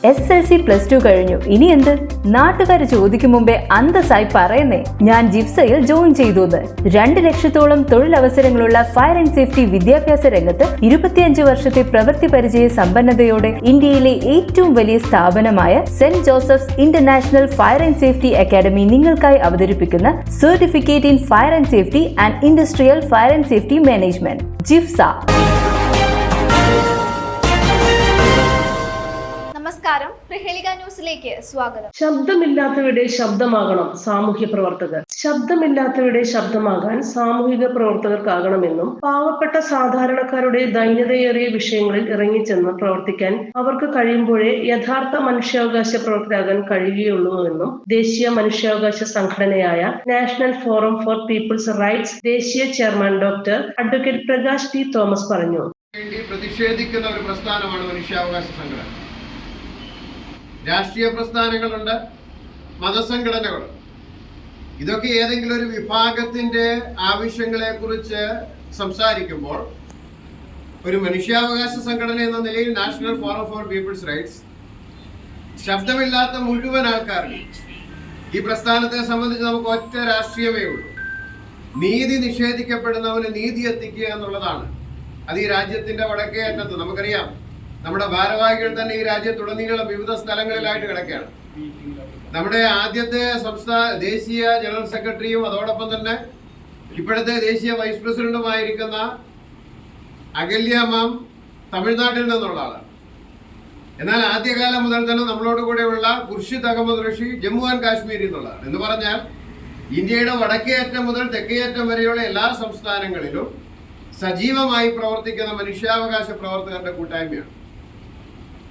SSLC +2 കഴിഞ്ഞു, ഇനി എന്ത്? നാട്ടുകാർ ചോദിക്കും മുമ്പേ അന്തസ്സായി പറയുന്നേ, ഞാൻ ജിഫ്സയിൽ ജോയിൻ ചെയ്തു. 2 ലക്ഷത്തോളം തൊഴിലവസരങ്ങളുള്ള ഫയർ ആൻഡ് സേഫ്റ്റി വിദ്യാഭ്യാസ രംഗത്ത് 25 വർഷത്തെ പ്രവൃത്തി പരിചയ സമ്പന്നതയോടെ ഇന്ത്യയിലെ ഏറ്റവും വലിയ സ്ഥാപനമായ saint Joseph's international fire and safety academy നിങ്ങൾക്കായി അവതരിപ്പിക്കുന്ന certificate in fire and safety and industrial fire and safety management ജിഫ്സ. നമസ്കാരം, പ്രഹേളിക ന്യൂസിലേക്ക് സ്വാഗതം. ശബ്ദമില്ലാത്തവരുടെ ശബ്ദമാകണം സാമൂഹ്യ പ്രവർത്തകർ. ശബ്ദമില്ലാത്തവരുടെ ശബ്ദമാകാൻ സാമൂഹിക പ്രവർത്തകർക്കാകണമെന്നും പാവപ്പെട്ട സാധാരണക്കാരുടെ ദൈന്യതയേറിയ വിഷയങ്ങളിൽ ഇറങ്ങിച്ചെന്ന് പ്രവർത്തിക്കാൻ അവർക്ക് കഴിയുമ്പോഴേ യഥാർത്ഥ മനുഷ്യാവകാശ പ്രവർത്തകരാകാൻ കഴിയുകയുള്ളൂവെന്നും ദേശീയ മനുഷ്യാവകാശ സംഘടനയായ national forum for people's rights ദേശീയ chairman doctor advocate Prakash T Thomas പറഞ്ഞു. പ്രതിഷേധിക്കുന്ന ഒരു പ്രസ്ഥാനമാണ് മനുഷ്യാവകാശ സംഘടന. രാഷ്ട്രീയ പ്രസ്ഥാനങ്ങളുണ്ട്, മതസംഘടനകളുണ്ട്. ഇതൊക്കെ ഏതെങ്കിലും ഒരു വിഭാഗത്തിന്റെ ആവശ്യങ്ങളെ കുറിച്ച് സംസാരിക്കുമ്പോൾ ഒരു മനുഷ്യാവകാശ സംഘടന എന്ന നിലയിൽ national forum for people's rights ശബ്ദമില്ലാത്ത മുഴുവൻ ആൾക്കാർക്കും ഈ പ്രസ്ഥാനത്തെ സംബന്ധിച്ച് നമുക്ക് ഒറ്റ രാഷ്ട്രീയമേ ഉള്ളൂ: നീതി നിഷേധിക്കപ്പെടുന്നവന് നീതി എത്തിക്കുക എന്നുള്ളതാണ്. അത് ഈ രാജ്യത്തിന്റെ വടക്കേ അറ്റത്ത് നമുക്കറിയാം. നമ്മുടെ ഭാരവാഹികൾ തന്നെ ഈ രാജ്യത്തുടനീളം വിവിധ സ്ഥലങ്ങളിലായിട്ട് കിടക്കുകയാണ്. നമ്മുടെ ആദ്യത്തെ ദേശീയ ജനറൽ സെക്രട്ടറിയും അതോടൊപ്പം തന്നെ ഇപ്പോഴത്തെ ദേശീയ വൈസ് പ്രസിഡന്റുമായിരിക്കുന്ന അകല്യ മാം തമിഴ്നാട്ടിൽ നിന്നുള്ള ആളാണ്. എന്നാൽ ആദ്യകാലം മുതൽ തന്നെ നമ്മളോട് കൂടെയുള്ള ഖുർഷിദ് അഹമ്മദ് റഷി ജമ്മു ആൻഡ് കാശ്മീരിൽ നിന്നുള്ളതാണ്. എന്ന് പറഞ്ഞാൽ ഇന്ത്യയുടെ വടക്കേ അറ്റം മുതൽ തെക്കേ അറ്റം വരെയുള്ള എല്ലാ സംസ്ഥാനങ്ങളിലും സജീവമായി പ്രവർത്തിക്കുന്ന മനുഷ്യാവകാശ പ്രവർത്തകരുടെ കൂട്ടായ്മയാണ്.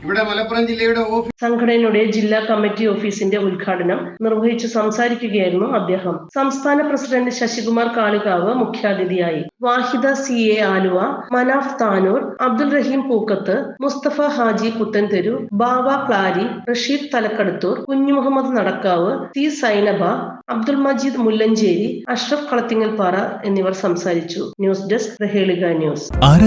ഇവിടെ മലപ്പുറം ജില്ലയുടെ സംഘടനയുടെ ജില്ലാ കമ്മിറ്റി ഓഫീസിന്റെ ഉദ്ഘാടനം നിർവഹിച്ചു സംസാരിക്കുകയായിരുന്നു അദ്ദേഹം. സംസ്ഥാന പ്രസിഡന്റ് ശശികുമാർ കാളികാവ് മുഖ്യാതിഥിയായി. വാഹിദ CA ആലുവ, മനാഫ് താനൂർ, അബ്ദുൽ റഹീം പൂക്കത്ത്, മുസ്തഫ ഹാജി പുത്തൻതെരു, ബാവ ക്ലാരി, റഷീദ് തലക്കടത്തൂർ, കുഞ്ഞുമുഹമ്മദ് നടക്കാവ്, C സൈനബ, അബ്ദുൽ മജീദ് മുല്ലഞ്ചേരി, അഷ്റഫ് കളത്തിങ്ങൽപ്പാറ എന്നിവർ സംസാരിച്ചു. News desk Prahelika news.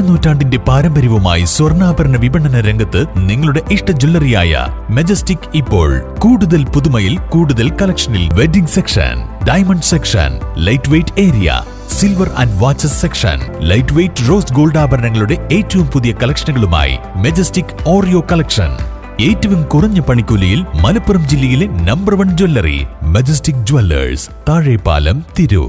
നൂറ്റാണ്ടിന്റെ പാരമ്പര്യവുമായി സ്വർണ്ണാഭരണ വിപണന രംഗത്ത് നിങ്ങളുടെ ഇഷ്ട ജ്വല്ലറിയായ മെജസ്റ്റിക് ഇപ്പോൾ കൂടുതൽ പുതുമയിൽ കൂടുതൽ കളക്ഷനിൽ. Wedding section, diamond section, light weight area, silver and watches section, light weight rose gold ആഭരണങ്ങളുടെ ഏറ്റവും പുതിയ കളക്ഷനുകളുമായി മെജസ്റ്റിക് ഓറിയോ കളക്ഷൻ. ഏറ്റവും കുറഞ്ഞ പണിക്കൂലിയിൽ മലപ്പുറം ജില്ലയിലെ number 1 jewellery majestic Jewellers, Thazhepalam, Tirur.